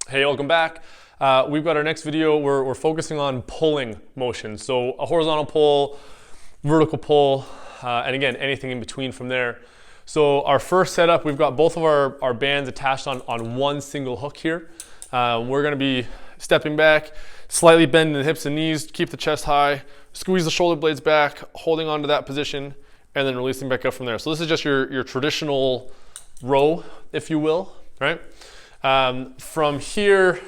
Hey, welcome back. We've got our next video. We're focusing on pulling motion. So a horizontal pull, vertical pull, and again, anything in between from there. So our first setup, we've got both of our bands attached on one single hook here. We're gonna be stepping back, slightly bending the hips and knees, keep the chest high, squeeze the shoulder blades back, holding on to that position, and then releasing back up from there. So this is just your traditional row, if you will, right? From here,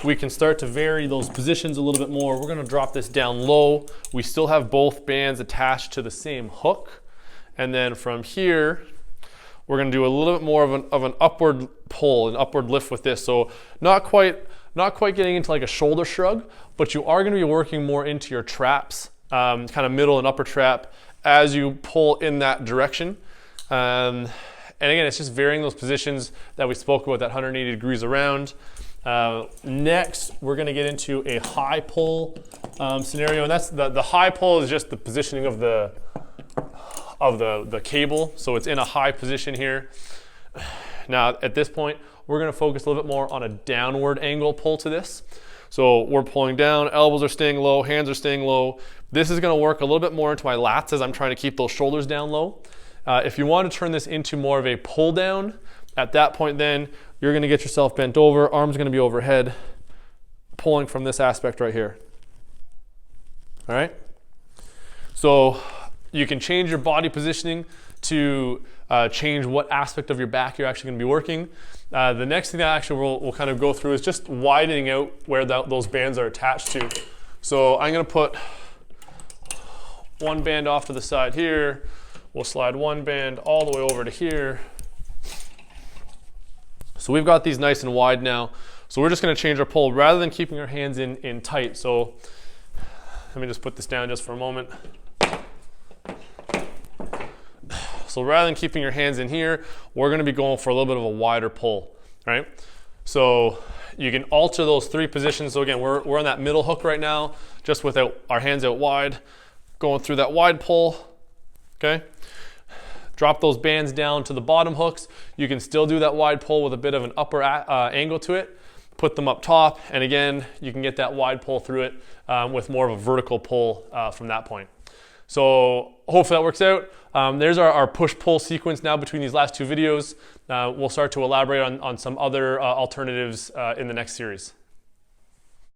we can start to vary those positions a little bit more. We're gonna drop this down low. We still have both bands attached to the same hook. And then from here, we're gonna do a little bit more of an upward pull, an upward lift with this. So not quite getting into like a shoulder shrug, but you are gonna be working more into your traps, kind of middle and upper trap as you pull in that direction. And again, it's just varying those positions that we spoke about, that 180 degrees around. Next, we're gonna get into a high pull scenario. And that's the high pull is just the positioning of the cable. So it's in a high position here. Now, at this point, we're gonna focus a little bit more on a downward angle pull to this. So we're pulling down, elbows are staying low, hands are staying low. This is gonna work a little bit more into my lats as I'm trying to keep those shoulders down low. If you want to turn this into more of a pull down, at that point then, you're gonna get yourself bent over, arms gonna be overhead, pulling from this aspect right here. All right? So you can change your body positioning to change what aspect of your back you're actually gonna be working. The next thing that actually we'll kind of go through is just widening out where those bands are attached to. So I'm gonna put one band off to the side here. We'll slide one band all the way over to here. So we've got these nice and wide now. So we're just gonna change our pull rather than keeping our hands in tight. So let me just put this down just for a moment. So rather than keeping your hands in here, we're gonna be going for a little bit of a wider pull, right? So you can alter those three positions. So again, we're on that middle hook right now, just with our hands out wide, going through that wide pull, okay? Drop those bands down to the bottom hooks. You can still do that wide pull with a bit of an upper angle to it. Put them up top, and again, you can get that wide pull through it with more of a vertical pull from that point. So hopefully that works out. There's our push-pull sequence now between these last two videos. We'll start to elaborate on some other alternatives in the next series.